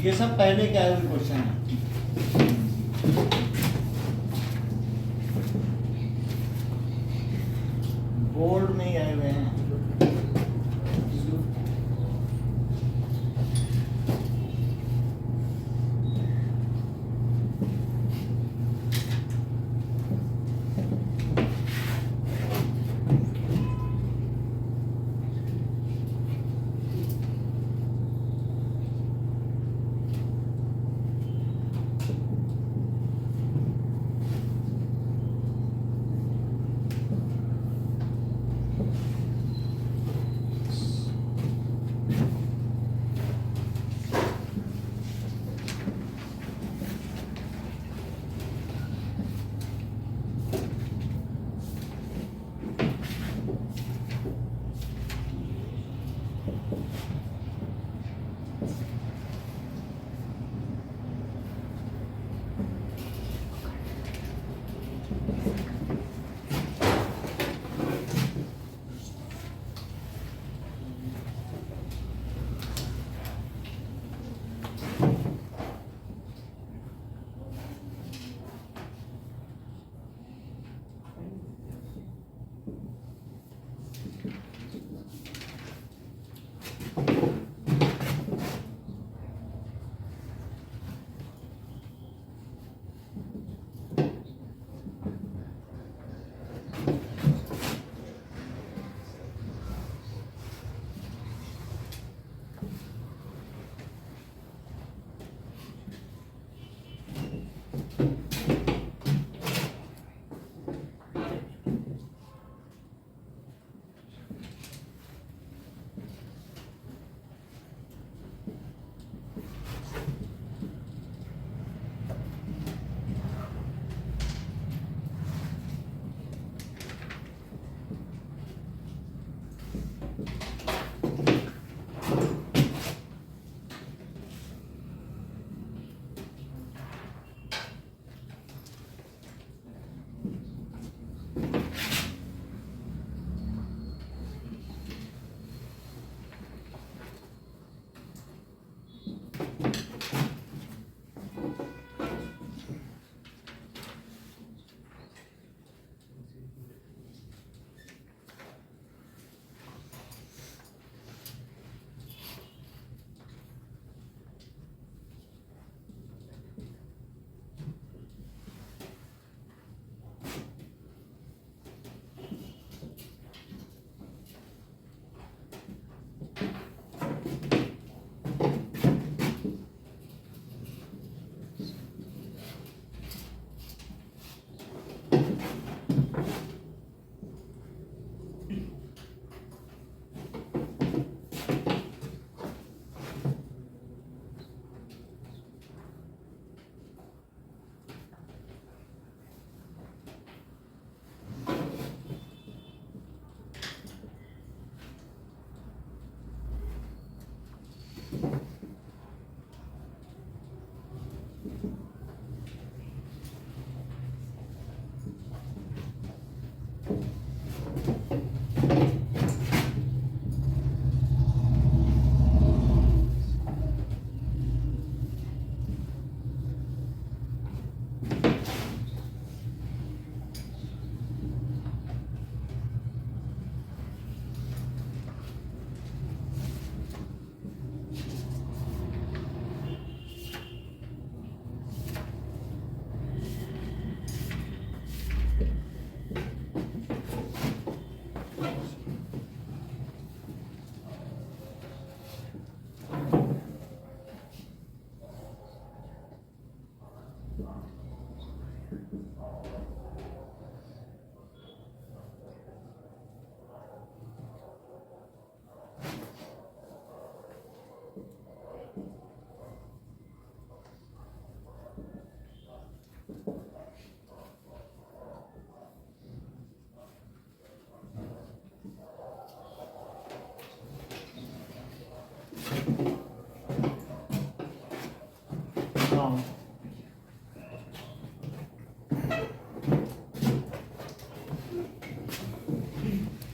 ये सब पहले के आए हुए क्वेश्चन है। बोर्ड में ही आए हुए हैं।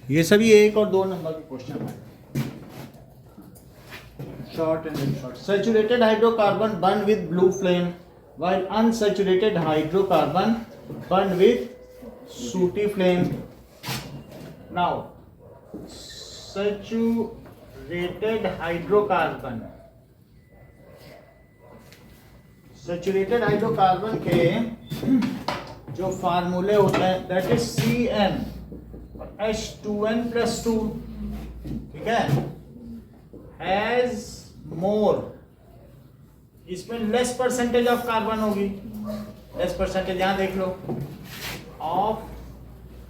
ये सभी 1 और 2 नंबर के क्वेश्चन है। Short and short. Saturated hydrocarbon burn with blue flame while unsaturated hydrocarbon burn with sooty flame. Now saturated hydrocarbon के जो फार्मूले होते हैं दैट इज CN H2N+2, ठीक है, हैज मोर, इसमें लेस परसेंटेज ऑफ कार्बन होगी, लेस परसेंटेज यहां देख लो of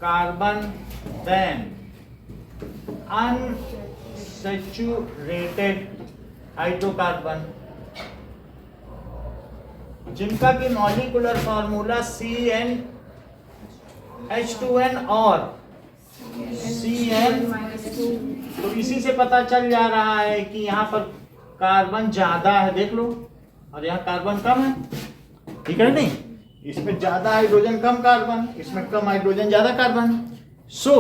carbon then unsaturated hydrocarbon, जिनका की मॉलिक्यूलर फार्मूला CnH2n और Cn, तो इसी से पता चल जा रहा है कि यहाँ पर कार्बन ज्यादा है, देख लो, और यहाँ कार्बन कम है, ठीक है नहीं, इसमें ज्यादा हाइड्रोजन कम कार्बन, इसमें कम हाइड्रोजन ज्यादा carbon. So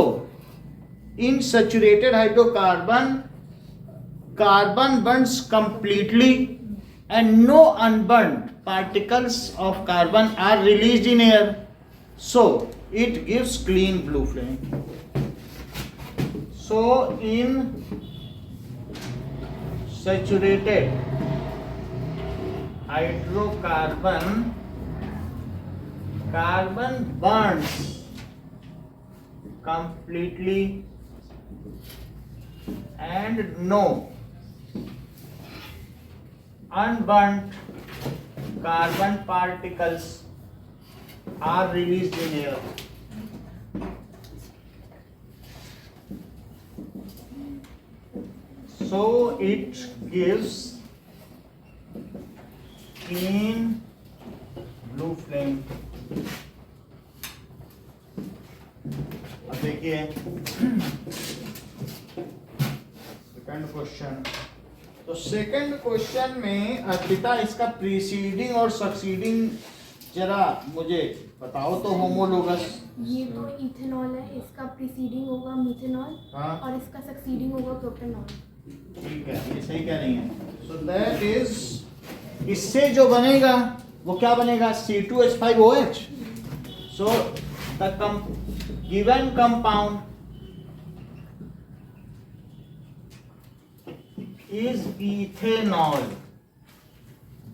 in saturated hydrocarbon carbon Burns completely and no unburnt particles of carbon are released in air, so it gives clean blue flame. So in saturated hydrocarbon, carbon burns completely and no unburnt carbon particles are released in air. So it gives clean blue flame. अब देखिए second question. तो second question में अर्पिता इसका preceding और succeeding जरा मुझे बताओ तो। होमोलोगस, ये तो इथेनॉल है, इसका प्रीसीडिंग होगा मीथेनॉल, हाँ, और इसका सक्सीडिंग होगा प्रोपेनॉल। ठीक है, ये सही कह रही है। सो दैट इज, इससे जो बनेगा वो क्या बनेगा, C2H5OH। So the given compound is ethanol.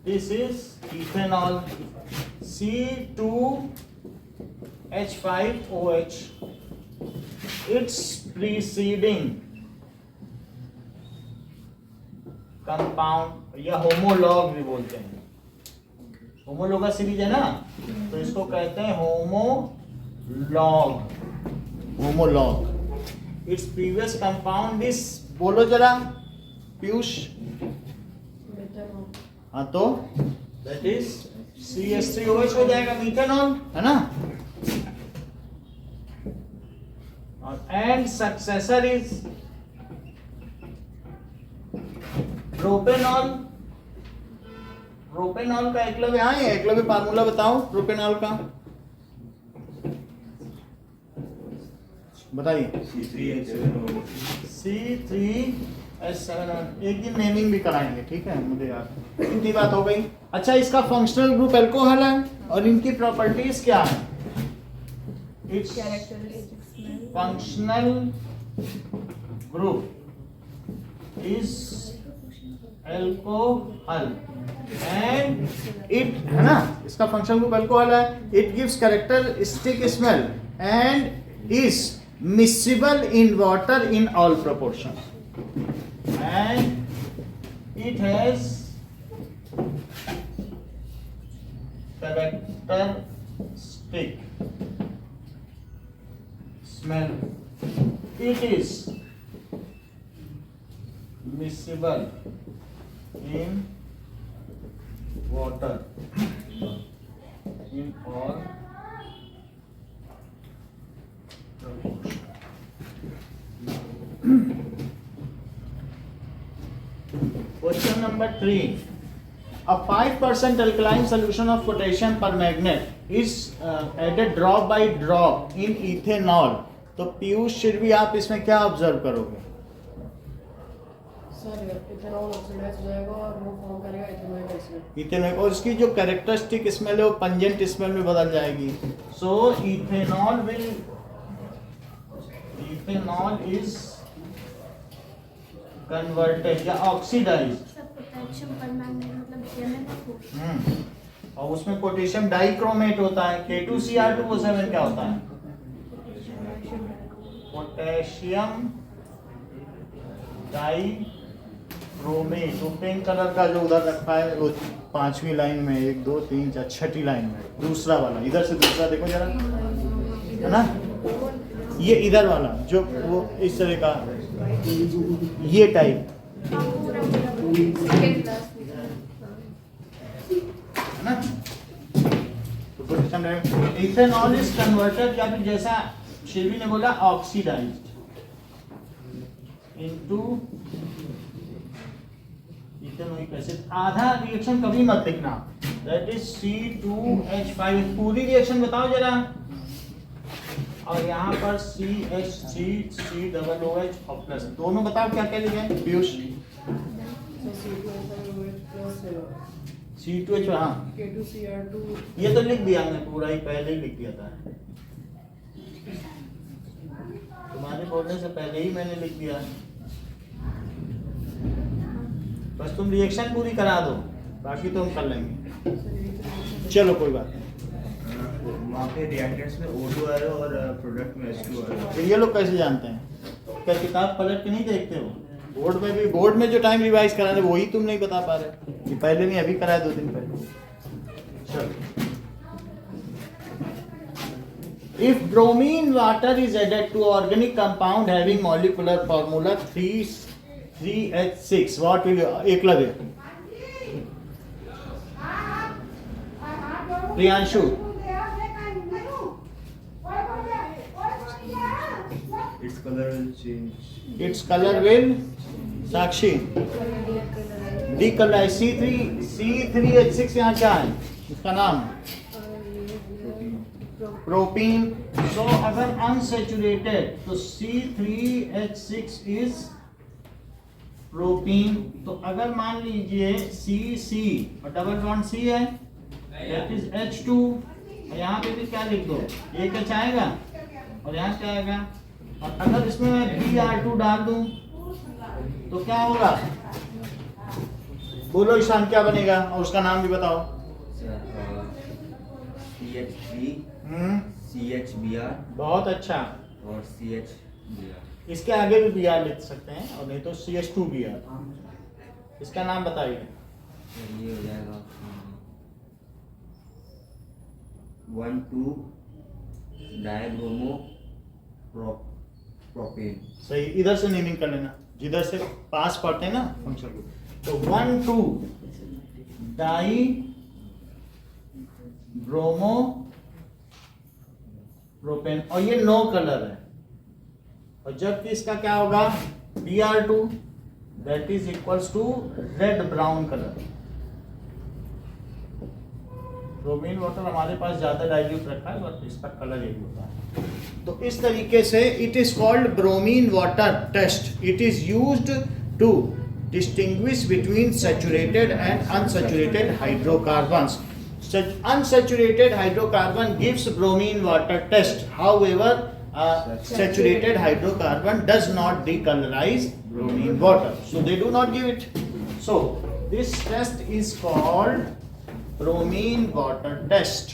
This is ethanol, C2H5OH. Its preceding compound या होमोलॉग भी बोलते हैं, होमोलोगस सीरीज है ना, तो इसको कहते हैं homologue, homologue. Its previous compound is, बोलो जरा पीयूष, हाँ, तो दैट इज CH3OH हो जाएगा, मीथेनॉल है ना, और and successor is propanol, propanol का एकलव्य, हाँ ये एकलव्य फार्मूला बताओ प्रोपेनॉल का, बताइए। C3H7, एक दिन नेमिंग भी कराएंगे, ठीक है, मुझे याद। इतनी बात हो गई। अच्छा, इसका फंक्शनल ग्रुप अल्कोहल है और इनकी प्रॉपर्टीज क्या है? It's functional group is alcohol and it, है ना, इसका फंक्शनल ग्रुप अल्कोहल है। It gives characteristic smell and is miscible in water in all proportions and it has characteristic smell. It is miscible in water in all Question number 3. A 5% alkaline solution of potassium permanganate is added drop by drop in ethanol. तो पीयूष शिरवी, आप इसमें क्या observe करोगे? Sir ethanol oxidise हो जाएगा और वो form करेगा इथेनॉइक एसिड। इथेनॉल, और इसकी जो कैरेक्टरिस्टिक स्मेल है वो पंजेंट स्मेल में बदल जाएगी। सो इथेनॉल इज कन्वर्टेड या ऑक्सीडाइज्ड, पोटेशियम परमैंगनेट मतलब Mn2। और उसमें पोटेशियम डाइक्रोमेट होता है। K2Cr2O7 क्या होता है? Potassium dichromate. वो पिंक कलर का जो उधर रखा है वो 5वीं लाइन में, 1 2 3 4 6ठी लाइन में, दूसरा वाला, इधर से दूसरा देखो जरा, है ना, ये इधर वाला जो वो इस तरह का, ये टाइप, है ना। तो इथेनॉल इज कन्वर्टेड, या फिर जैसा शिल्वी ने बोला ऑक्सीडाइज्ड इनटू इथेनोइक एसिड। आधा रिएक्शन कभी मत लिखना, दैट इज C2H5। पूरी रिएक्शन बताओ जरा, और यहाँ पर CH3COOH और प्लस, दोनों बताओ क्या क्या लिखे पीयूष? C2H, हाँ K2Cr2, ये तो लिख दिया हमने, पूरा ही पहले ही लिख दिया था, तुम्हारे बोलने से पहले ही मैंने लिख दिया। बस तुम रिएक्शन पूरी करा दो, बाकी तो हम कर लेंगे। चलो कोई बात नहीं। वहाँ पे रिएक्टेंट्स में O2 आ रहा है और प्रोडक्ट में H2 आ रहा है। तो ये लोग कैसे जानते हैं? क्या किताब पलट के नहीं देखते हो? बोर्ड में भी, बोर्ड में जो टाइम रिवाइज कराने वही तुम नहीं बता पा रहे, ये पहले नहीं, अभी कराया 2 दिन पहले। चलो, if bromine water is added to organic compound having molecular formula 3H6, what will you, Eklavya, Priyanshu, Its color will change. its color will, Sakshi, decolourise. C3H6 यहाँ क्या है, इसका नाम प्रोपीन। सो अगर अनसैचुरेटेड तो C3H6 इज प्रोपीन। तो अगर मान लीजिए CC और डबल बॉन्ड C है, दैट इज H2, और यहाँ पे भी क्या लिख दो, एक H आएगा और यहाँ क्या आएगा। और अगर इसमें मैं Br2 डाल दूं तो क्या होगा, बोलो ईशान, क्या बनेगा, और उसका नाम भी बताओ। CH3, CHBr बहुत अच्छा, और CHBr। इसके आगे भी Br लिख सकते हैं, और नहीं तो CH2Br। इसका नाम बताइए। ये हो जाएगा 1,2 डायब्रोमो प्रोपेन। सही, इधर से नेमिंग कर लेना, जिधर से पास पढ़ते हैं ना फंक्शन को। तो 1,2 डाई ब्रोमो प्रोपेन, और ये नो कलर है। और जबकि इसका क्या होगा, Br2, that is equals to red brown colour. Bromine water हमारे पास ज्यादा डाइल्यूट रखा है बट इसका कलर यही होता है। तो इस तरीके से it is called bromine water test. It is used to distinguish between saturated and unsaturated hydrocarbons. Such unsaturated hydrocarbon gives bromine water test. However, saturated hydrocarbon does not decolorize bromine water, so they do not give it. So this test is called bromine water test.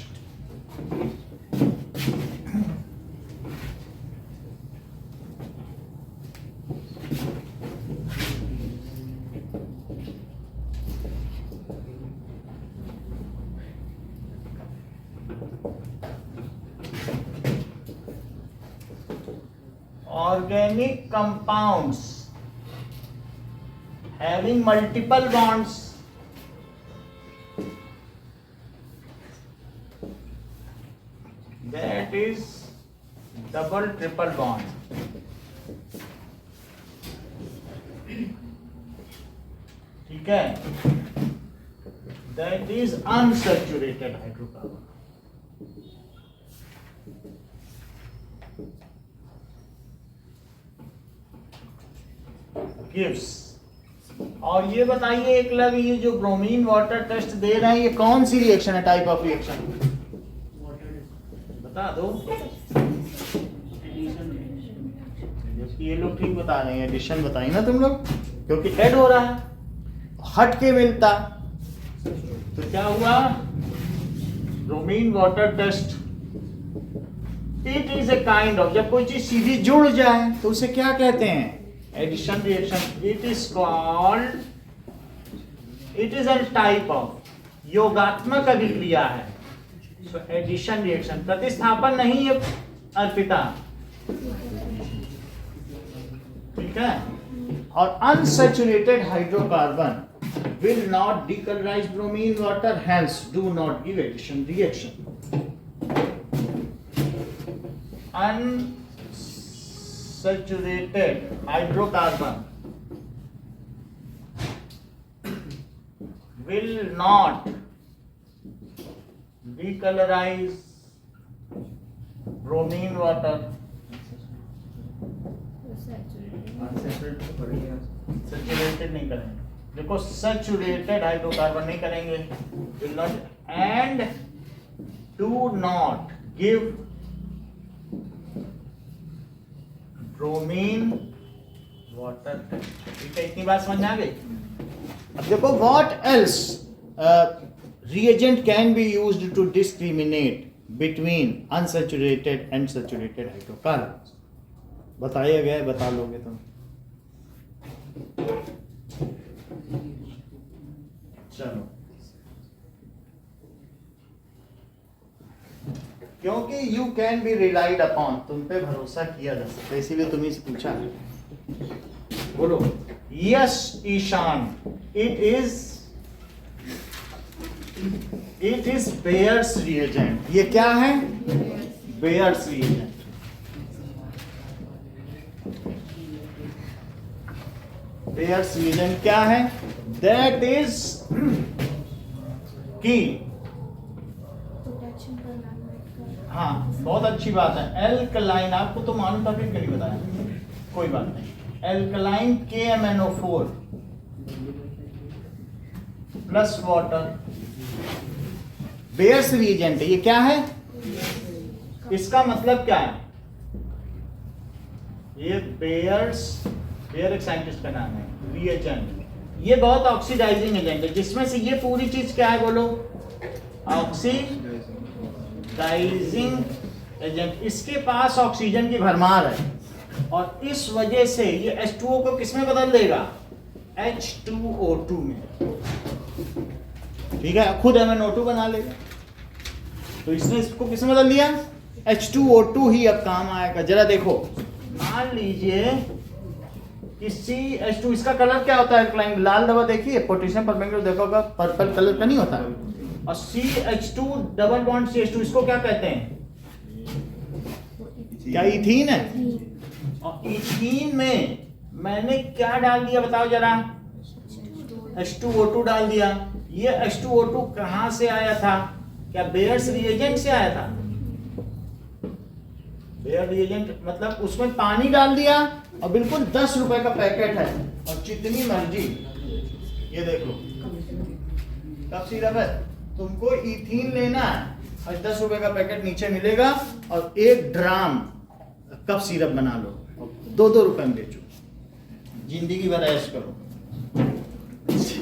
Organic compounds having multiple bonds that is double triple bond. ठीक है, that is unsaturated hydrocarbon. Gives. और ये बताइए एक लग, ये जो bromine water test दे रहे हैं ये कौन सी रिएक्शन है, टाइप ऑफ रिएक्शन बता दो। ये लोग ठीक बता रहे हैं, एडिशन बताइए ना तुम लोग, क्योंकि ऐड हो रहा है, हट के मिलता। तो क्या हुआ, bromine water test it is a kind of, जब कोई चीज सीधी जुड़ जाए तो उसे क्या कहते हैं, addition reaction. It is called, it is a type of योगात्मक अभिक्रिया है। सो एडिशन रिएक्शन, प्रतिस्थापन नहीं है अर्पिता, ठीक है। और unsaturated hydrocarbon will not decolorize bromine water, hence do not give addition reaction. Unsaturated hydrocarbon will not decolorize bromine water. Saturated नहीं करेंगे, देखो सैचुरेटेड हाइड्रोकार्बन नहीं करेंगे, will not and do not give bromine water test। ठीक है, इतनी बात समझ में आ गई। अब देखो what else reagent can be used to discriminate between unsaturated and saturated hydrocarbons। बताया गया है, बता लोगे तुम। चलो, क्योंकि you can be relied upon, तुम पे भरोसा किया जा सकता है, इसीलिए तुम्हें से पूछा। बोलो yes Ishaan, it is Baeyer's reagent. ये क्या है, बेयर्स रिएजेंट। बेयर्स रिएजेंट क्या है, दैट इज की, हाँ बहुत अच्छी बात है। एल्कलाइन, आपको तो मालूम था फिर क्यों नहीं बताया, कोई बात नहीं। Alkaline KMnO4 plus water, bears reagent है। ये क्या है, इसका मतलब क्या है, ये बेयर एक साइंटिस्ट का नाम है, रिएजेंट। ये बहुत ऑक्सीडाइजिंग एजेंट है, जिसमें से ये पूरी चीज क्या है बोलो, ऑक्सीडाइजिंग एजेंट। इसके पास ऑक्सीजन की भरमार है और इस वजह से ये H2O को किसमें बदल देगा, H2O2 में। ठीक है, खुद MnO2 बना लेगा, तो इसने इसको किसमें बदल दिया, H2O2 ही अब काम आएगा। जरा देखो, मान लीजिए कि CH2, इसका कलर क्या होता है, एल्कलाइन लाल दवा देखिए, पोटेशियम परमैंगनेट देखोगा पर्पल कलर का नहीं होता। और CH2 डबल बॉन्ड CH2, इसको क्या कहते हैं, क्या इथीन है। और इथीन में मैंने क्या डाल दिया बताओ जरा, H2O2 डाल दिया। ये H2O2 कहां से आया था? क्या बेयर्स रिएजेंट से आया था? बेयर रिएजेंट मतलब उसमें पानी डाल दिया और बिल्कुल 10 रुपए का पैकेट है और जितनी मर्जी, ये देख लो कप सिरप है, तुमको इथीन लेना है और 10 रुपए का पैकेट नीचे मिलेगा और 1 ड्राम कप सिरप बना लो, 2-2 रुपए में बेचो, जिंदगी भर ऐश करो,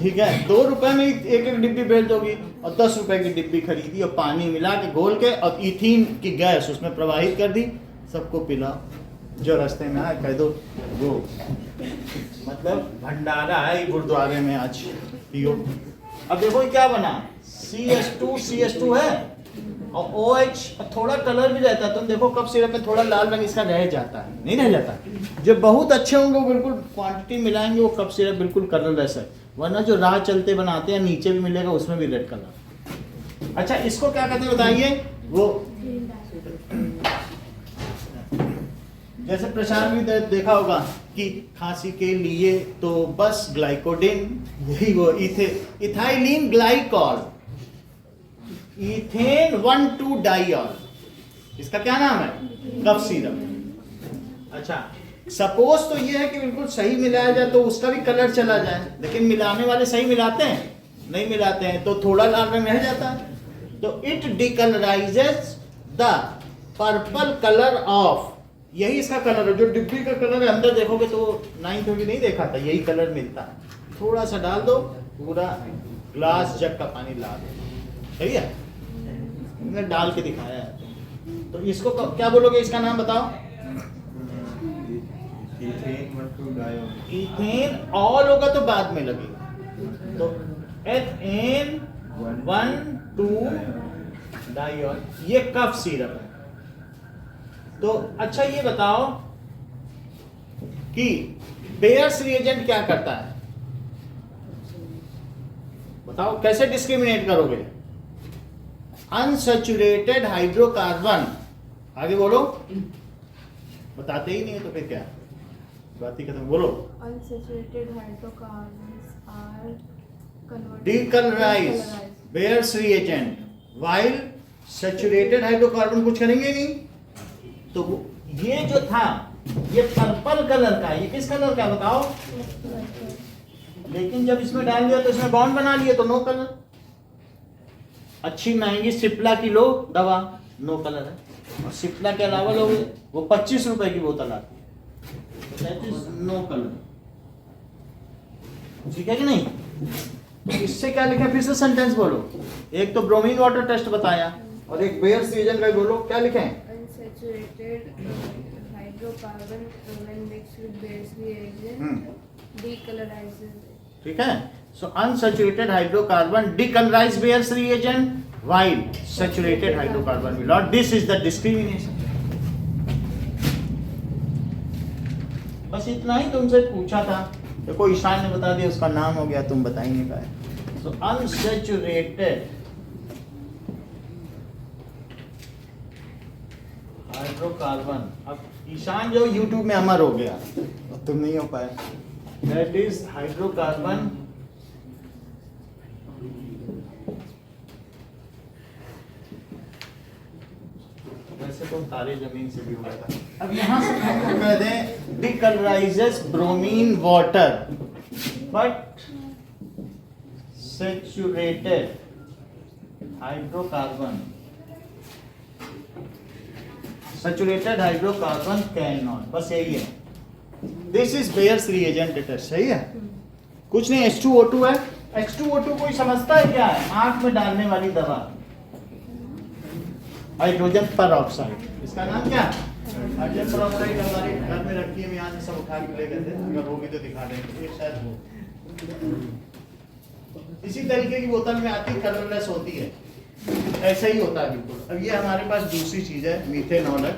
ठीक है। 2 रुपए में 1-1 डिब्बी बेच दोगी और 10 रुपए की डिब्बी खरीदी और पानी मिला के घोल के और इथीन की गैस उसमें प्रवाहित कर दी, सबको पिलाओ। जो रास्ते में आए कह दो वो मतलब भंडारा है गुरुद्वारे में, आज पियो। अब देखो ये क्या बना, CH2 है और OH और थोड़ा कलर भी रहता है। तुम देखो कप सिरप में थोड़ा लाल रंग इसका रह जाता है, नहीं रह जाता। जो बहुत अच्छे होंगे वो बिल्कुल क्वांटिटी मिलाएंगे, वो कप सिरप बिल्कुल कलरलेस है। वरना जो राह चलते बनाते हैं नीचे भी मिलेगा, उसमें भी रेड कलर। अच्छा इसको क्या कहते हैं बताइए? वो जैसे प्रशांत भी देखा होगा कि खांसी के लिए तो बस ग्लाइकोडिन, यही वो इथाइलिन ग्लाइकॉल, इथेन 1,2-डाइऑल, इसका क्या नाम है? Cough syrup. अच्छा सपोज तो ये है कि बिल्कुल सही मिलाया जाए तो उसका भी कलर चला जाए, लेकिन मिलाने वाले सही मिलाते हैं? नहीं मिलाते हैं, तो थोड़ा लाल रंग रह जाता है। तो it decolourises the purple colour of, यही इसका कलर है। जो डिब्बी का कलर है अंदर देखोगे तो 9th में भी नहीं देखा था, यही कलर मिलता है। थोड़ा सा डाल दो, पूरा ग्लास जग का पानी ला दो, सही है। मैंने डाल के दिखाया है। तो इसको क्या बोलोगे, इसका नाम बताओ? इथेन ऑल होगा तो बाद में लगेगा, तो एथेन 1,2-डाइऑल, ये कफ सिरप है। तो अच्छा ये बताओ कि बेयर्स रिएजेंट क्या करता है? बताओ कैसे डिस्क्रिमिनेट करोगे? अनसैचुरेटेड हाइड्रोकार्बन, आगे बोलो, बताते ही नहीं है तो फिर क्या बात ही खत्म, बोलो। Unsaturated hydrocarbons are converted Decolorize Bayer's reagent, while saturated hydrocarbon कुछ करेंगे नहीं। तो ये जो था ये पर्पल कलर का, ये किस कलर का बताओ? लेकिन जब इसमें डाल दिया तो इसमें बॉन्ड बना लिया तो नो कलर। अच्छी महंगी सिप्ला की लो दवा, नो कलर है। और सिप्ला के अलावा लोग वो 25 रुपए की बोतल आती है, नो कलर, ठीक है कि नहीं? तो इससे क्या लिखा, फिर से सेंटेंस बोलो। एक तो ब्रोमीन वाटर टेस्ट बताया और एक बेयर्स रिएजेंट का बोलो, क्या लिखे? Unsaturated hydrocarbon when mixed with Bayer's reagent decolorizes it. ठीक है। So unsaturated hydrocarbon decolourise Baeyer's reagent, while saturated hydrocarbon will not. This is the discrimination. बस इतना ही तुमसे पूछा था। देखो ईशान ने बता दिया, उसका नाम हो गया, तुम बता ही नहीं पाए। सो अनसैचुरेटेड हाइड्रोकार्बन, अब ईशान जो YouTube में अमर हो गया और तुम नहीं हो पाए, दैट इज हाइड्रोकार्बन वैसे तो तारे जमीन से भी हो गया था। अब यहाँ से हम कह दें decolourises bromine water but saturated hydrocarbon, saturated hydrocarbon can not, बस यही है। This is Baeyer's reagent test, सही है। कुछ नहीं, H2O2 है। H2O2 कोई समझता है क्या है? आंख में डालने वाली दवा, हाइड्रोजन पर ऑक्साइड, इसका नाम क्या है? हाइड्रोजन पर ऑक्साइड। हमारे घर में रखी है, यहाँ से सब उठा के ले गए थे, अगर होगी तो दिखा देंगे, ये शायद हो। इसी तरीके की बोतल में आती है, कलरलेस होती है, ऐसे ही होता है बिल्कुल। अब ये हमारे पास दूसरी चीज है, मीथेनॉल है,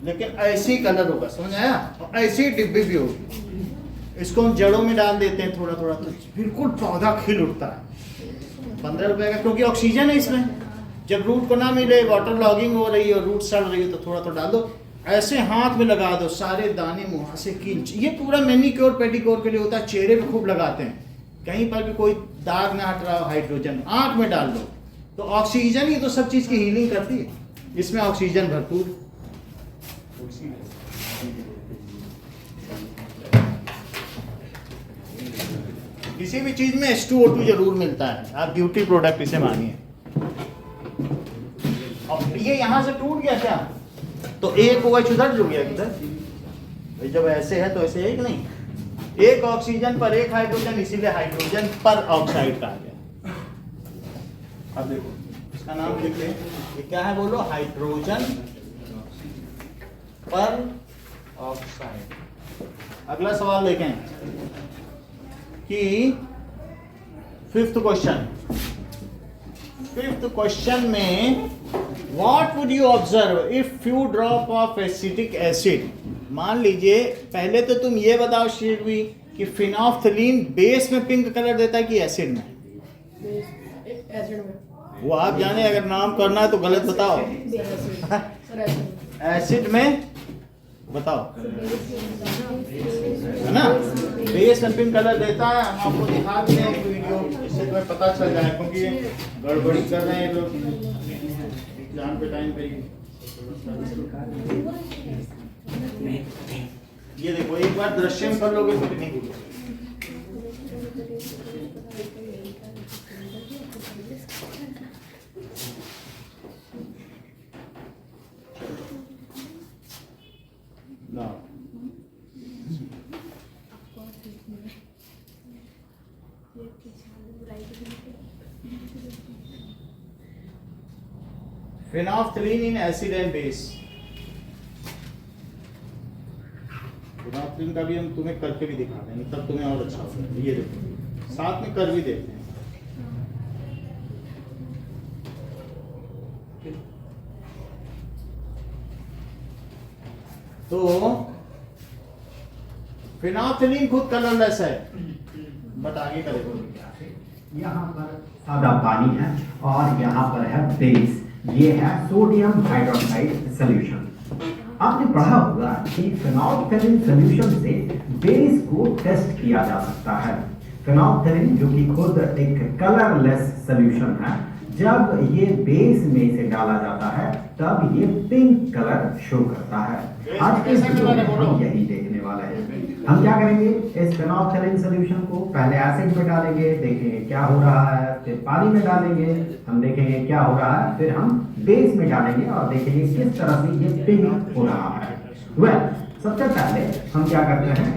लेकिन ऐसी कलर होगा, समझ आया? और ऐसी डिब्बी भी होगी। इसको हम जड़ों में डाल देते हैं थोड़ा थोड़ा, तो बिल्कुल पौधा खिल उठता है। 15 रुपए का, क्योंकि ऑक्सीजन है इसमें। जब रूट को ना मिले, वाटर लॉगिंग हो रही है और रूट सड़ रही है, तो थोड़ा तो डाल दो, ऐसे हाथ में लगा दो, सारे दाने मुंह से खींच। ये पूरा मैनिक्योर पेडिक्योर के लिए होता है, चेहरे पे खूब लगाते हैं, कहीं पर भी कोई दाग ना हट रहा हो, हाइड्रोजन आंख में डाल दो तो ऑक्सीजन, ये तो सब चीज की हीलिंग करती है, इसमें ऑक्सीजन भरपूर। किसी भी चीज में H2O2 जरूर मिलता है, आप ब्यूटी प्रोडक्ट इसे मानिए। अब ये यहां से टूट गया क्या, तो एक OH उधर जुड़ गया किधर, भाई जब ऐसे है तो ऐसे एक नहीं, एक ऑक्सीजन पर एक हाइड्रोजन, इसीलिए हाइड्रोजन पर ऑक्साइड कहा गया। अब देखो इसका नाम लिख लें, ये क्या है बोलो, हाइड्रोजन पर ऑक्साइड। अगला सवाल देखें कि फिफ्थ क्वेश्चन में what would you observe if few drop of acetic acid. मान लीजिए पहले तो तुम ये बताओ श्रीवी कि फिनोल्फ्थलीन बेस में पिंक कलर देता है कि एसिड में। एसिड में। वो आप जाने, अगर नाम करना है तो गलत बताओ। Sir acid. एसिड में बताओ, है ना, बेस में पिंक कलर देता है। हम आपको दिखा भी दें एक वीडियो, इससे तुम्हें पता चल जाए, क्योंकि ये गड़बड़ी कर रहे हैं लोग एग्जाम के टाइम पे। ये देखो, एक बार दृश्य में कर लोगे तो नहीं भूलोगे। फिनोल्फ्थलीन इन एसिड एंड बेस। फिनोल्फ्थलीन का भी हम तुम्हें करके भी दिखा देंगे, तब तुम्हें और अच्छा होगा। ये देखो साथ में कर भी देते हैं। तो फिनोल्फ्थलीन खुद कलरलेस है, बट आगे करेगा। यहाँ पर सादा पानी है और यहाँ पर है बेस, ये है सोडियम हाइड्रोक्साइड सॉल्यूशन। आपने पढ़ा होगा कि फिनोल्फ्थलीन सॉल्यूशन से बेस को टेस्ट किया जा सकता है। फिनोल्फ्थलीन जो कि खुद एक कलरलेस सॉल्यूशन है, जब ये बेस में इसे डाला जाता है तब ये पिंक कलर शो करता है। आज के वीडियो में हम यही देखने वाले हैं। हम क्या करेंगे, इस फिनोल्फ्थलीन सॉल्यूशन को पहले एसिड में डालेंगे, देखेंगे क्या हो रहा है, फिर पानी में डालेंगे, हम देखेंगे क्या हो रहा है, फिर हम बेस में डालेंगे और देखेंगे किस तरह से ये पिंक हो रहा है। सबसे पहले हम क्या करते हैं,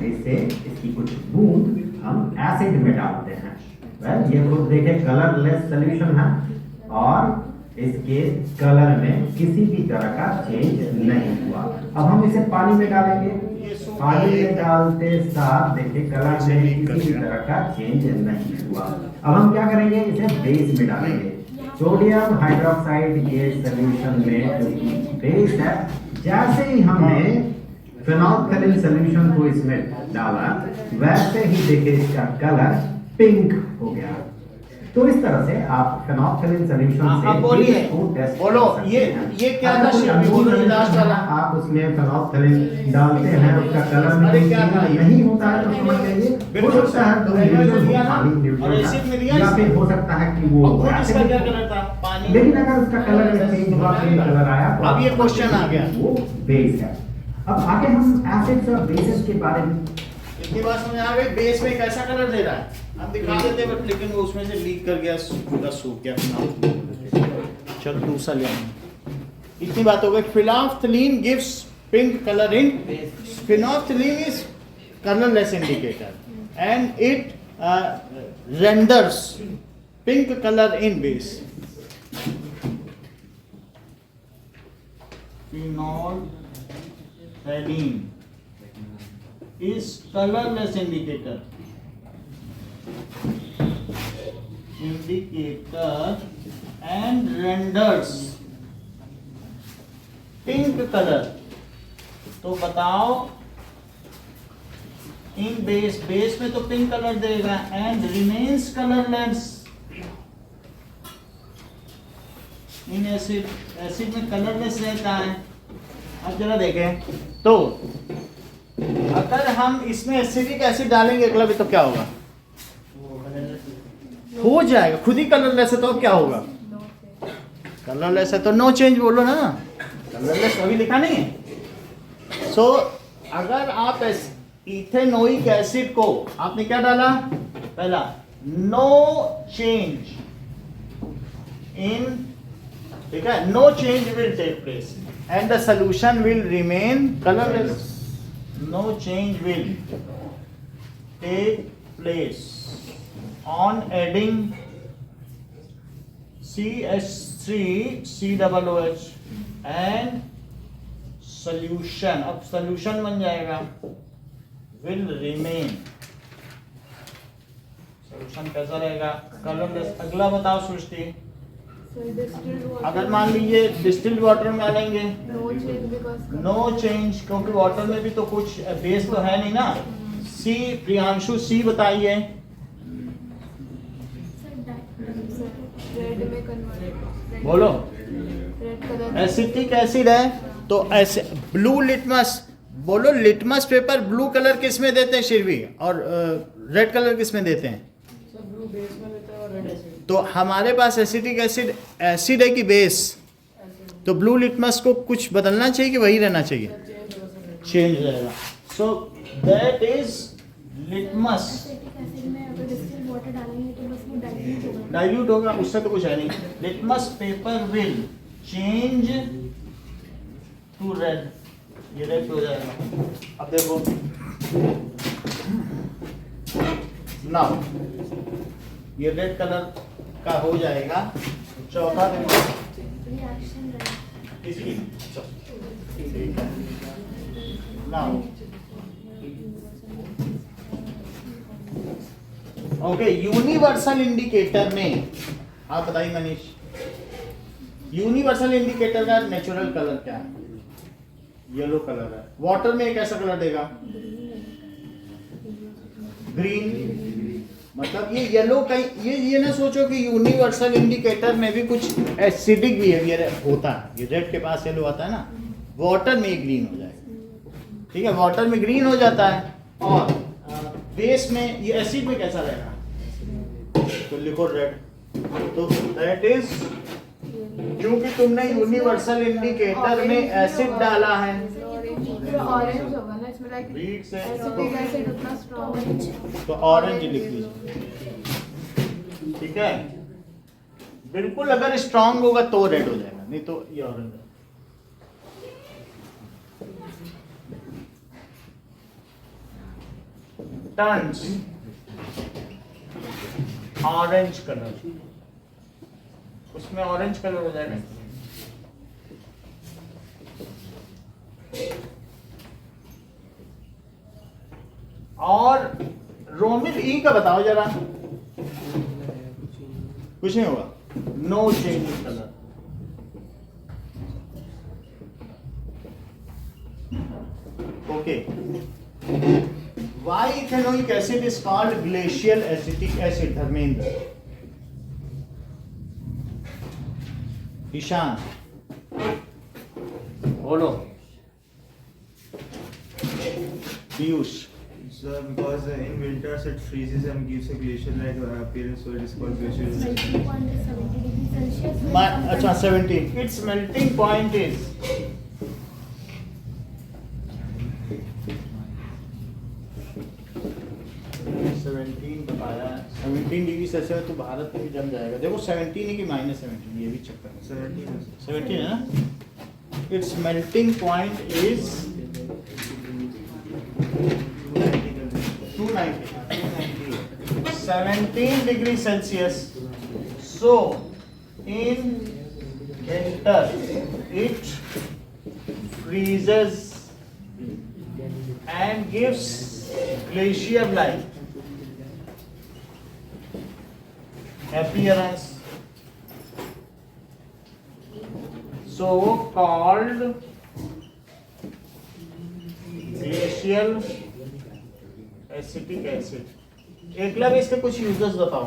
इसकी कुछ बूंद हम एसिड में डालते हैं। ये खुद देखें कलरलेस सॉल्यूशन है और इसके कलर में किसी भी तरह का चेंज नहीं हुआ। अब हम इसे पानी में डालेंगे, पानी में डालते साथ देखिए कलर में किसी भी तरह का चेंज नहीं हुआ। अब हम क्या करेंगे, इसे बेस में डालेंगे। सोडियम हाइड्रोक्साइड के सॉल्यूशन में जो कि बेस है, जैसे ही हमने फिनोल्फ्थलीन सॉल्यूशन को इसमें डाला, वैसे ही देखिए इसका कलर पिंक हो गया। तो इस तरह से आप फिनोल्फ्थलीन सॉल्यूशन से बोलिए, को टेस्ट बोलो, ये क्या था, लास्ट वाला आप उसमें फिनोल्फ्थलीन डालते हैं, उसका कलर में नहीं होता है तो समझ लीजिए हो सकता है तो या फिर हो सकता है कि वो, लेकिन अगर उसका कलर में चेंज हुआ, पिंक कलर आया, तो अब ये क्वेश्चन आ गया, वो बेस है। अब आगे हम एसिड्स और बेसेस के बारे में, इतनी बात समझ आ गई। बेस में कैसा कलर दे रहा है हम दिखा देते हैं, बट लेकिन वो उसमें से लीक कर गया, पूरा सूख गया। चल दूसरा ले आएंगे। इतनी बात हो गई। Phenolphthalein gives pink colour in, phenolphthalein is colourless indicator and it renders pink colour in base. Phenolphthalein is colorless indicator and renders pink color। तो बताओ इन बेस में तो पिंक कलर देगा and remains colourless in acid में colourless रहता है। अब जरा देखें तो अगर हम इसमें एसिटिक एसिड डालेंगे अगला भी तो क्या होगा? हो जाएगा खुद ही कलरलेस है, तो अब क्या होगा? कलरलेस है तो नो चेंज बोलो ना, कलरलेस अभी लिखा नहीं है। सो अगर आप इथेनोइक एसिड को आपने क्या डाला? पहला नो चेंज इन, ठीक है, no change will take place and the solution will remain colourless. No change will take place on adding CH3 COOH and solution, अब solution बन जाएगा will remain, solution कैसा रहेगा? कलरलेस। अगला बताओ सृष्टि, अगर मान लीजिए डिस्टिल्ड वाटर में डालेंगे नो चेंज, क्योंकि वाटर में भी तो कुछ बेस तो है नहीं ना। सी, प्रियांशु सी बताइए। बोलो। एसिटिक एसिड है तो ऐसे ब्लू लिटमस, बोलो लिटमस पेपर ब्लू कलर किस में देते हैं शिरवी, और रेड कलर किस में देते हैं? ब्लू बेस में देते हैं और रेड एसिड। तो हमारे पास एसिटिक एसिड एसिड है कि बेस? तो ब्लू लिटमस को कुछ बदलना चाहिए कि वही रहना चाहिए? चेंज रहेगा। So that is litmus. Acetic acid में अगर डिस्टिल्ड वाटर डालेंगे तो बस वो डाइल्यूट होगा। डाइल्यूट होगा, उससे तो कुछ है नहीं। Litmus paper will change to red, ये रेड हो जाएगा। अब देखो नाउ ये रेड कलर का हो जाएगा। चौथा देखो रिएक्शन रहेगा। इसकी, ठीक है। नाउ ओके, यूनिवर्सल इंडिकेटर में आप बताइए मनीष, यूनिवर्सल इंडिकेटर का नेचुरल कलर क्या है? येलो कलर है। वाटर में कैसा कलर देगा? ग्रीन। मतलब ये येलो कहीं, ये ना सोचो कि यूनिवर्सल इंडिकेटर में भी कुछ एसिडिक बिहेवियर होता है। ये रेड के पास येलो आता है ना, वाटर में ग्रीन हो जाएगा। ठीक है, वाटर में ग्रीन हो जाता है। और बेस में ये एसिड में कैसा रहेगा? तो लिखो रेड। तो दैट इज, क्योंकि तुमने यूनिवर्सल इंडिकेटर में एसिड डाला है, ऑरेंज होगा ना इसमें, लाइक रीड से एसिटिक एसिड उतना स्ट्रॉन्ग। तो ऑरेंज लिख लीजिए। ठीक है, बिल्कुल अगर स्ट्रांग होगा तो रेड हो जाएगा, नहीं तो ये ऑरेंज है। टर्न्स ऑरेंज कलर, उसमें ऑरेंज कलर हो जाएगा। और रोमिल ई का बताओ जरा, कुछ नहीं होगा, no change in colour. Okay, why ethanoic acid is called glacial acetic acid? Dharmendra, Ishaan बोलो, Piyush. So because in winters it freezes and gives a glacial-like appearance, so it is called glacial. Melting point is 70 degrees Celsius. अच्छा 17, its melting point is 17 बताया, 17 degree Celsius तो भारत में भी जम जाएगा। देखो 17 है कि -17, ये भी चेक करना। 17 है ना। It's melting point is 17 degree Celsius. So in winter it freezes and gives glacier-like appearance, so called glacial acetic acid. एकला भी इसके कुछ यूजेस बताओ।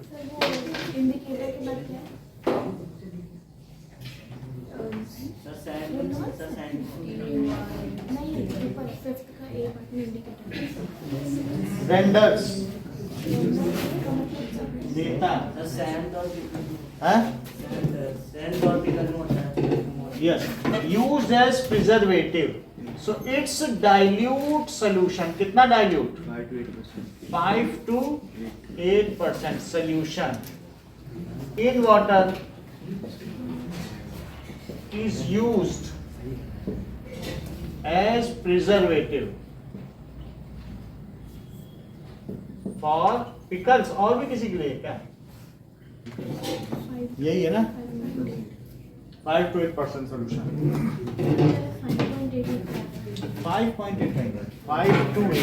सर वो इंडिकेटर के बाद क्या? फिफ्थ का ए बटन इंडिकेटर रेंडर्स देता है yes used as preservative so it's dilute solution कितना dilute 5 to 8%. 5 to 8% solution in water is used as preservative for pickles और भी किसी के लिए क्या यही है ना 5 to 8% solution 5.8 5 to 8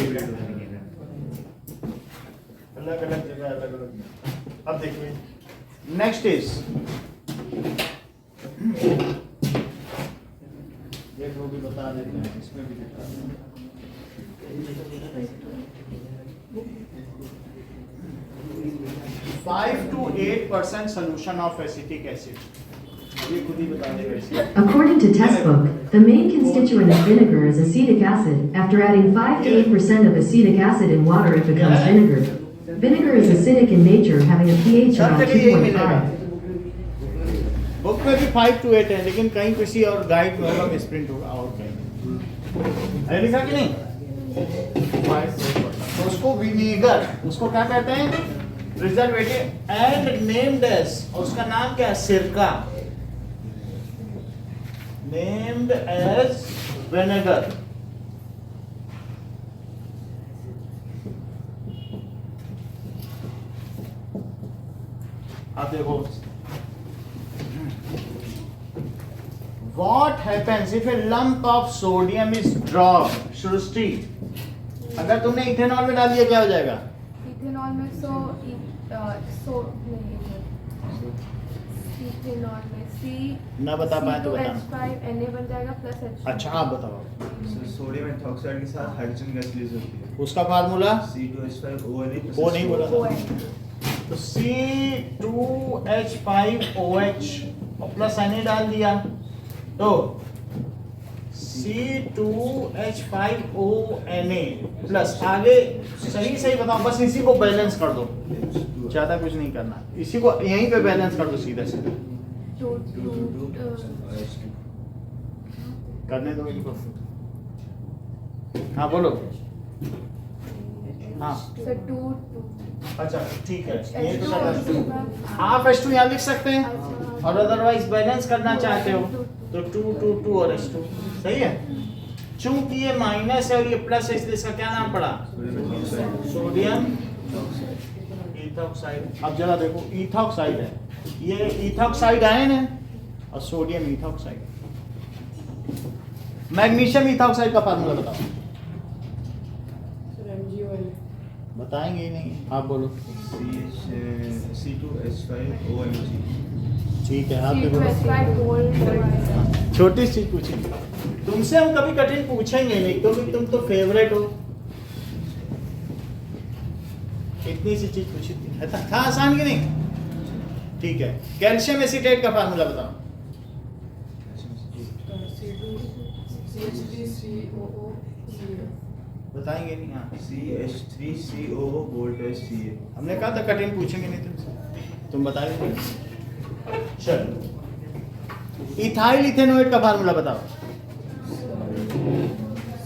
अलग अलग जगह अलग अलग अब देखिए नेक्स्ट इज देखो भी बता देते हैं इसमें भी दिखा five to 8% solution of acetic acid ये खुद ही बता देगा इसलिए According to textbook, the main constituent of vinegar is acetic acid. After adding 5 to 8% of acetic acid in water, it becomes vinegar. Vinegar is acidic in nature, having a pH सब around जगह यही मिलेगा 2.5. Book में भी 5 to 8 है लेकिन कहीं किसी और गाइड में होगा मिसप्रिंट होगा और कहीं है लिखा कि नहीं 5 to 8%। तो उसको विनेगर उसको क्या कहते हैं प्रिजर्वेटिव एंड नेम्ड एज और उसका नाम क्या है सिरका नेम्ड एज विनेगर आप देखो what happens if a lump of sodium is dropped सृष्टि अगर तुमने इथेनॉल में डाल दिया क्या हो जाएगा इथेनॉल में इथेनॉल में सी ना बता पाए तो बताना C2H5 Na बन जाएगा प्लस H2 अच्छा आप बताओ So sodium एथॉक्साइड के साथ हाइड्रोजन गैस रिलीज होती है उसका फार्मूला C2H5ONA वो नहीं बोला था। ON तो C2H5OH और प्लस Na डाल दिया तो C2H5ONA प्लस आगे सही सही बताओ बस इसी को बैलेंस कर दो ज्यादा कुछ नहीं करना इसी को यहीं पे बैलेंस कर दो सीधा सीधा करने दो इनको हाँ बोलो हाँ सर 2 अच्छा ठीक है ये तो हाफ H2 यहाँ लिख सकते हैं और अदरवाइज बैलेंस करना चाहते हो तो 2 और H2 सही है चूंकि ये माइनस है और ये प्लस है इसलिए इसका क्या नाम पड़ा सोडियम इथॉक्साइड अब जरा देखो इथॉक्साइड है ये इथॉक्साइड आयन है और सोडियम इथॉक्साइड मैग्नीशियम इथॉक्साइड का फार्मूला बताओ सर MgON बताएंगे ही नहीं आप बोलो C2H5OMG ठीक है आप भी बोलो C2H5 गोल्ड छोटी चीज पूछेंगे तुमसे हम कभी कठिन पूछेंगे नहीं क्योंकि तुम तो फेवरेट हो इतनी सी चीज पूछी थी था आसान कि नहीं ठीक है कैल्शियम एसीटेट का फार्मूला बताओ C2CH3COO बताएंगे नहीं हाँ CH3COO वोल्टेज CA हमने कहा था कठिन पूछेंगे नहीं तुमसे तुम बता देंगे चलो इथाइल इथेनोएट का फार्मूला बताओ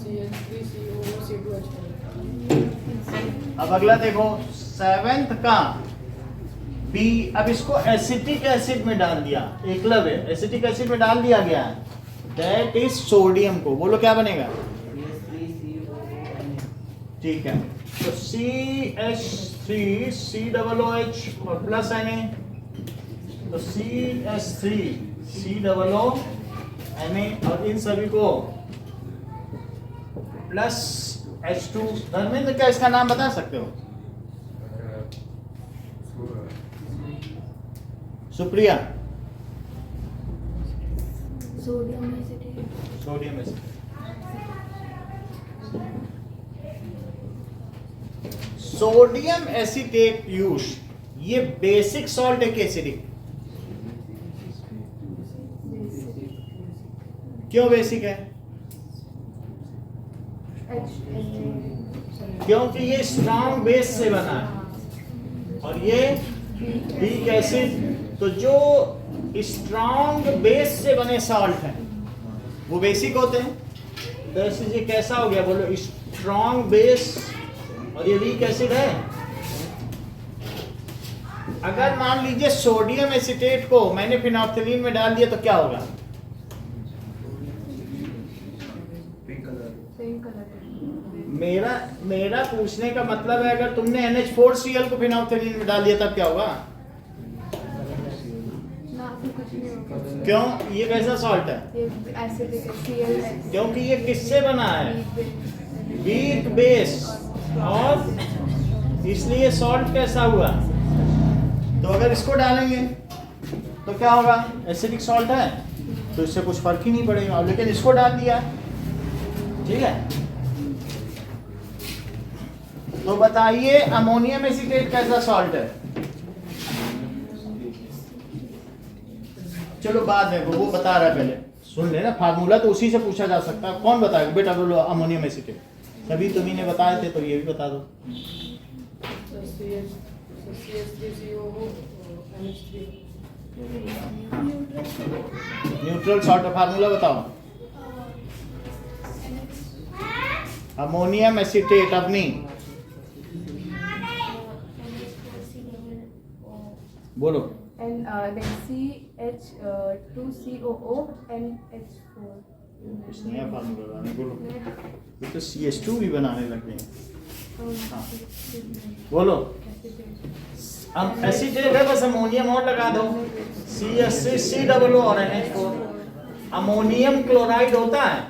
CH3COO अब अगला देखो सेवेंथ का बी अब इसको एसिटिक एसिड में डाल दिया एकलव्य एसिटिक एसिड में डाल दिया गया है दैट इज सोडियम को बोलो क्या बनेगा ठीक है तो CH3COOH और प्लस Na तो CH3COONA और इन सभी को प्लस H2 धर्मेंद्र क्या इसका नाम बता सकते हो Supriya sodium acetate sodium acid sodium acetate use ये बेसिक सॉल्ट है कि एसिडिक क्यों बेसिक है क्योंकि ये स्ट्रॉन्ग बेस से बना है और ये वीक एसिड। तो जो स्ट्रॉन्ग बेस से बने सॉल्ट हैं वो बेसिक होते हैं। तो ऐसे ये कैसा हो गया बोलो, स्ट्रॉन्ग बेस और ये वीक एसिड है। अगर मान लीजिए सोडियम एसीटेट को मैंने फिनोल्फथालीन में डाल दिया तो क्या होगा? मेरा पूछने का मतलब है अगर तुमने NH4Cl को फिनोल्फथालीन में डाल दिया तब क्या होगा? क्यों? ये कैसा सॉल्ट है? क्योंकि ये किससे बना है? वीक बेस, और इसलिए सॉल्ट कैसा हुआ? तो अगर इसको डालेंगे तो क्या होगा? एसिडिक सॉल्ट है तो इससे कुछ फर्क ही नहीं पड़ेगा, लेकिन इसको डाल दिया, ठीक है। तो बताइए अमोनियम एसीटेट कैसा सॉल्ट है? चलो बाद में वो बता रहा है, पहले सुन लेना फार्मूला, तो उसी से पूछा जा सकता है। कौन बताएगा बेटा? बोलो अमोनियम एसीटेट। सभी तुम्ही ने बताए थे तो ये भी बता दो। न्यूट्रल सॉल्ट का फार्मूला बताओ। अमोनियम एसीटेट अपनी बोलो। CH2COO NH4। कुछ नया फार्मूला बनाने बोलो। ये तो CH2 भी बनाने लग गए। हाँ बोलो। अब एसीटेट है, बस अमोनियम और लगा दो। CH3COO और NH4। अमोनियम क्लोराइड होता है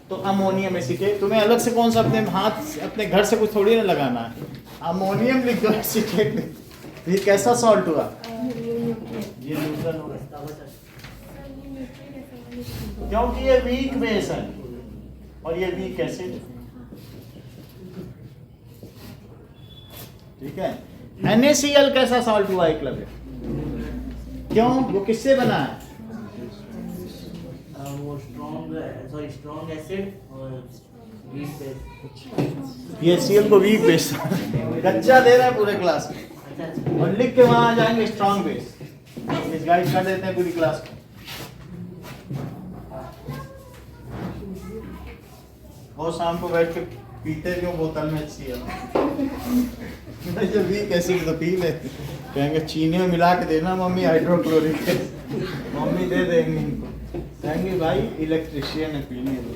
तो अमोनियम एसीटेट। तुम्हें अलग से कौन सा अपने हाथ अपने घर से कुछ थोड़ी ना लगाना है। अमोनियम लिख दो, एसीटेट। ये कैसा सॉल्ट हुआ? ये न्यूट्रल होगा क्योंकि ये वीक बेस है और ये वीक एसिड, ठीक है। NaCl कैसा सॉल्ट हुआ एकलव्य? क्यों? वो किससे बना है? वो स्ट्रॉन्ग एसिड और वीक बेस। ये Cl को वीक बेस कच्चा दे रहा है पूरे क्लास में, और लिख के वहां आ जाएंगे स्ट्रॉन्ग बेस। इस गाइड कर देते हैं पूरी क्लास को। वो शाम को बैठ के पीते क्यों बोतल में Cl? जब वीक एसिड तो पी लेते, कहेंगे चीनी में मिला के देना मम्मी हाइड्रोक्लोरिक एसिड। मम्मी दे देंगे इनको, कहेंगे भाई इलेक्ट्रिशियन है पीने दो।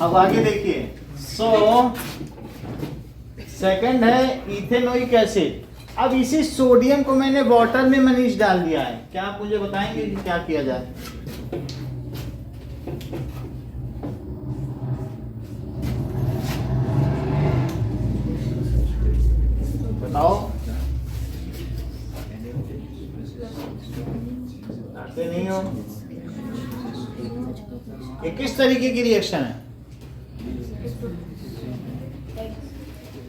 अब आगे देखिए। सेकंड है इथेनोइक एसिड। अब इसी सोडियम को मैंने वाटर में मनीष डाल दिया है। क्या आप मुझे बताएंगे कि क्या किया जाए? बताओ। आते नहीं हो? ये किस तरीके की रिएक्शन है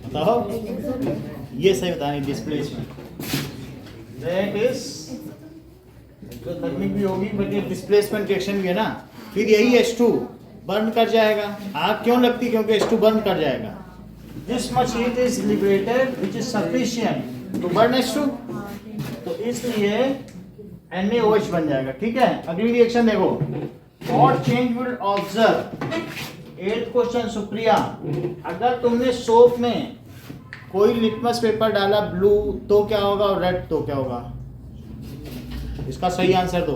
बताओ? ये सही बताने। डिस्प्लेसमेंट, दैट इज एक्सोथर्मिक भी होगी बट ये डिस्प्लेसमेंट रिएक्शन भी है ना। फिर यही H2 बर्न कर जाएगा। आग क्यों लगती? क्योंकि H2 बर्न कर जाएगा। This much heat is liberated which is sufficient to burn H2, तो इसलिए NaOH बन जाएगा, ठीक है। अगली रिएक्शन देखो। और change will observe. 8th question Supriya, अगर तुमने सोप में कोई लिटमस पेपर डाला ब्लू तो क्या होगा और रेड तो क्या होगा? इसका सही आंसर दो।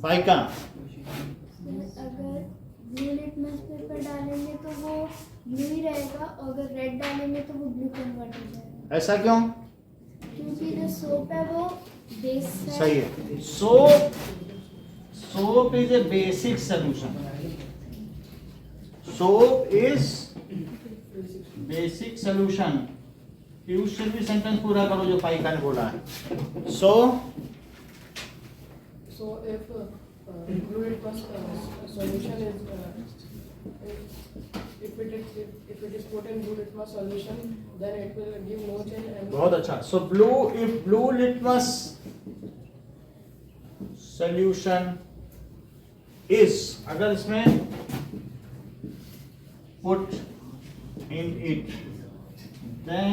फाइका। अगर ब्लू लिटमस पेपर डालेंगे तो वो ब्लू ही रहेगा, और अगर रेड डालेंगे तो वो ब्लू कन्वर्ट हो जाएगा। ऐसा क्यों? क्योंकि जो सोप है वो बेस है। सही है। Soap is a basic solution. Soap is basic solution. Piyush से भी सेंटेंस पूरा करो जो फाइका ने बोला है। So if blue litmus solution is if it is put in blue litmus solution, then it will give no change. And बहुत अच्छा। So if blue litmus solution is, अगर इसमें put in it, then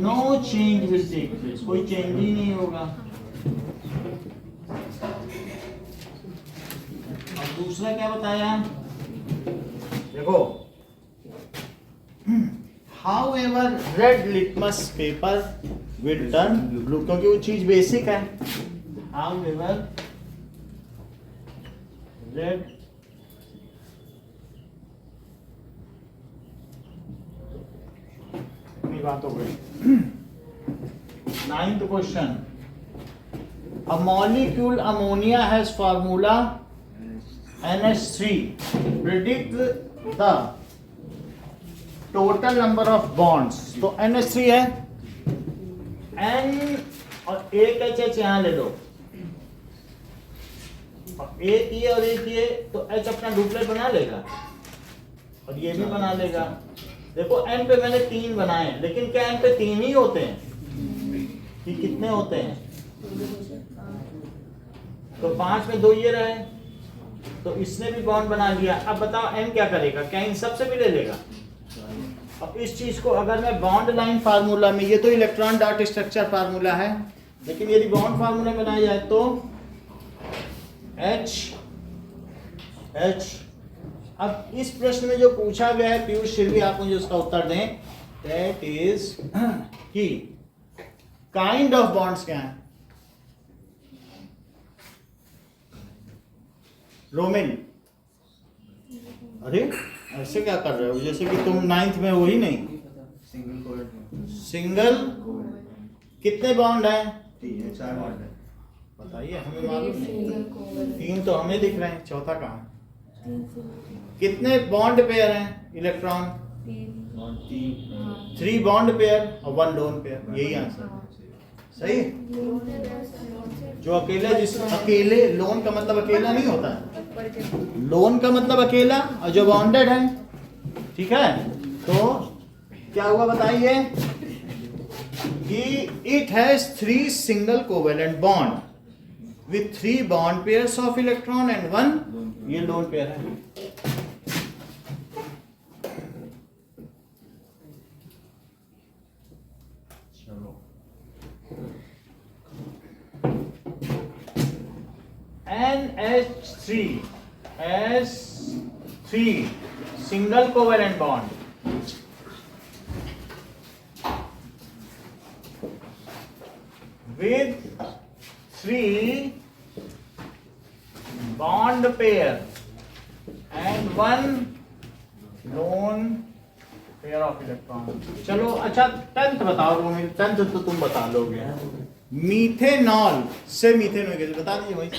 no change will take place. कोई change ही नहीं होगा। अब दूसरा क्या बताया, देखो, however red litmus paper will turn blue, क्योंकि वो चीज बेसिक है। however red बात हो गई। 9th question, a molecule ammonia has formula NH3, predict the total number of bonds। तो NH3 है, N और एक H यहाँ ले लो, और एक ये और एक ये, तो H अपना डुप्लेट बना लेगा और ये भी बना लेगा। देखो N पे मैंने 3 बनाए, लेकिन क्या N पे 3 ही होते हैं कि कितने होते हैं? तो 5 में 2 ये रहे, तो इसने भी बॉन्ड बना लिया। अब बताओ N क्या करेगा, क्या इन सबसे भी ले लेगा? अब इस चीज को अगर मैं बॉन्ड लाइन फार्मूला में, ये तो इलेक्ट्रॉन डॉट स्ट्रक्चर फार्मूला है, लेकिन यदि बॉन्ड फार्मूला बनाया जाए तो H। अब इस प्रश्न में जो पूछा गया है, पीयूष फिर भी आप मुझे उसका उत्तर दें, दैट इज कि काइंड ऑफ बॉन्ड्स क्या है? रोमिन, अरे ऐसे क्या कर रहे हो, जैसे कि तुम 9th में हो ही नहीं। सिंगल कितने बॉन्ड हैं? 4 बॉन्ड है। बताइए, हमें मालूम नहीं। 3 तो हमें दिख रहे हैं, चौथा कहाँ है? कितने बॉन्ड पेयर हैं इलेक्ट्रॉन? 3 बॉन्ड पेयर और 1 लोन पेयर, यही आंसर सही। जो अकेला, जिस अकेले, लोन का मतलब अकेला नहीं होता है, लोन का मतलब अकेला, और जो बॉन्डेड है, ठीक है। तो क्या हुआ बताइए कि it has 3 single covalent bond with 3 bond pairs of electron and 1 ये लोन पेयर है। चलो, NH3 has 3 single covalent bond with 3 bond pair and 1 lone pair of electron। चलो अच्छा, 10th बताओ रोमिल, 10th तो तुम बता लोगे। मीथेनॉल से मीथेन हो गया, बता दीजिए वही से।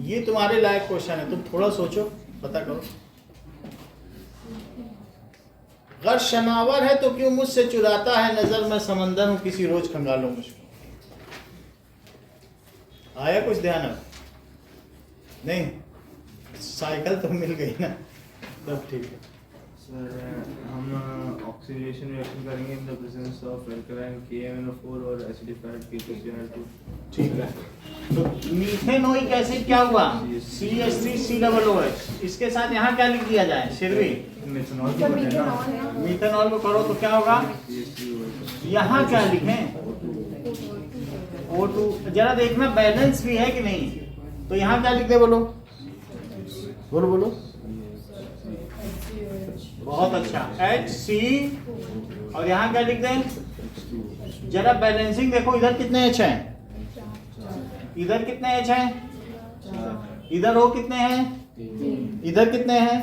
ये तुम्हारे लायक क्वेश्चन है, तुम थोड़ा सोचो, पता करो। अगर शनावर है तो क्यों मुझसे चुराता है नजर, मैं समंदर हूं किसी रोज खंगालो मुझको। आया कुछ ध्यान अब? नहीं, साइकिल तो मिल गई ना, तब ठीक है। सर हम ऑक्सीडेशन रिएक्शन करेंगे in the presence of alkaline KMnO4 और एसिडिफाइड K2CnR2। ठीक है, तो मीथेनोइक एसिड क्या हुआ? CH3COOH। इसके साथ यहाँ क्या लिख दिया जाए शिरवी? मेथनॉल को है ना, मीथेनॉल को करो तो क्या होगा? यहाँ क्या लिखें? O2। जरा देखना बैलेंस भी है कि नहीं। तो यहाँ क्या लिख दे, बोलो बोलो बोलो। बहुत अच्छा, HC, और यहाँ क्या लिख दें? जरा बैलेंसिंग देखो, इधर कितने H हैं, इधर कितने H हैं, इधर O कितने हैं, इधर कितने हैं,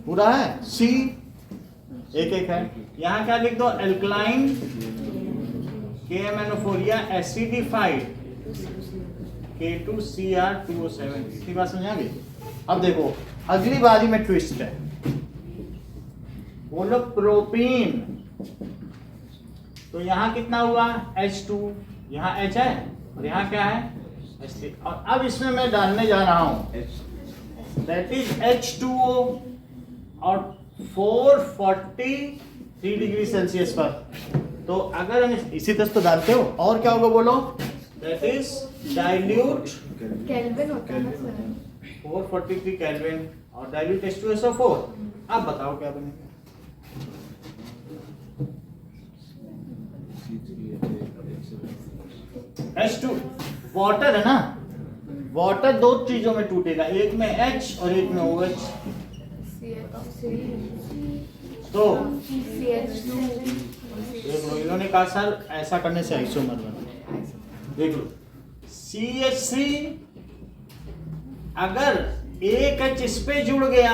पूरा है C, एक एक है। यहाँ क्या लिख दो? एल्कलाइन KMnO4 या एसिडिफाइड K2CR2O7। इतनी बात समझ आ गई? अब देखो अगली बारी में ट्विस्ट है, बोलो प्रोपीन। तो यहाँ कितना हुआ? H2, यहाँ H है और यहाँ क्या है? H3। और अब इसमें मैं डालने जा रहा हूँ दैट इज H2O और 443 डिग्री सेल्सियस पर। तो अगर हम इसी तरह तो डालते हो, और क्या होगा बोलो? दैट इज डाइल्यूट केल्विन होता है ना सर। 443 केल्विन और डाइल्यूट H2SO4। अब बताओ क्या बनेगा। H2 वाटर है ना, वाटर दो चीजों में टूटेगा, एक में H और एक में OH। तो देख लो, इन्होंने कहा सर ऐसा करने से आइसोमर बना। देख लो CH3 अगर एक H इस पे जुड़ गया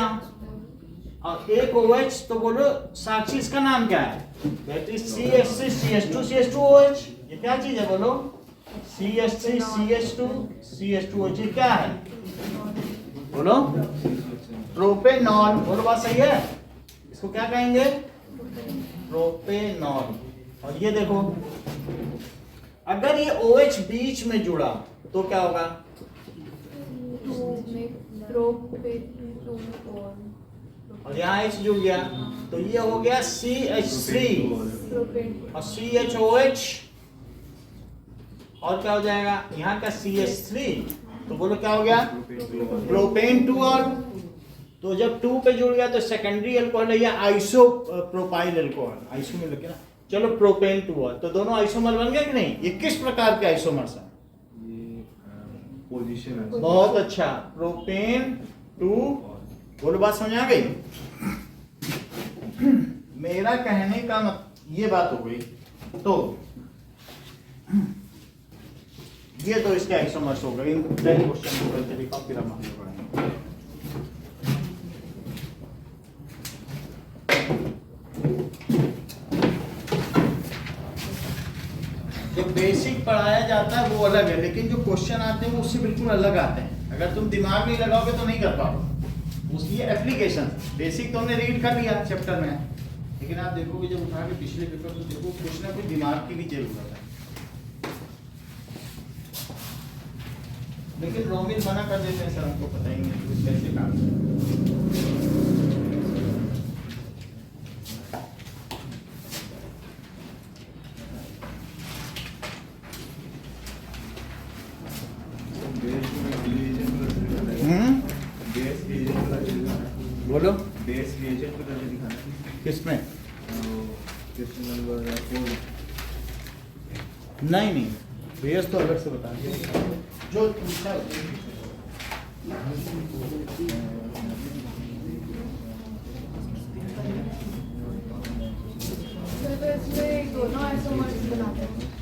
और एक OH, तो बोलो साक्षी इसका नाम क्या है? That is CH3 CH2 CH2OH। ये क्या चीज है बोलो? CH3 CH2 CH2OH। ये क्या है बोलो? प्रोपेनॉल। बोलो बात सही है? इसको क्या कहेंगे? प्रोपेनॉल। और ये देखो अगर ये OH बीच में जुड़ा तो क्या होगा? और यहाँ H जुड़ गया तो ये हो गया CH3 और CHOH। और क्या हो जाएगा यहाँ का CH3, तो बोलो क्या हो गया? Propane 2 all. तो जब 2 पे जुड़ गया तो सेकेंडरी अल्कोहल है या आइसो प्रोपाइल अल्कोहल, आइसो में लगे ना। चलो प्रोपेन 2 ऑल, तो दोनों आइसोमर बन गए कि नहीं? ये किस प्रकार के आइसोमर्स हैं? ये पोजीशन है। बहुत अच्छा, प्रोपेन 2। बोलो बात समझ आ गई? मेरा कहने का ये बात हो गई। तो ये तो इसके आइसोमर्स हो गए। इन 10 क्वेश्चन को तरीका फिर हम आगे बढ़ेंगे। जो बेसिक पढ़ाया जाता है वो अलग है, लेकिन जो क्वेश्चन आते हैं वो उससे बिल्कुल अलग आते हैं। अगर तुम दिमाग नहीं लगाओगे तो नहीं कर पाओगे। उसकी एप्लीकेशन बेसिक तो हमने रीड कर लिया चैप्टर में, लेकिन आप देखोगे जब उठा के पिछले पेपर को देखो, कुछ ना कुछ दिमाग की भी जरूरत है। लेकिन रोमिल मना कर देते हैं सर, हमको पता ही नहीं कुछ कैसे काम बोलो। बेस रिएजेंट को करके दिखाना किसमें? Question number 4। नहीं बेस तो अलग से बता जो पूछा इसमें दोनों आइसोमर्स बनाते हैं।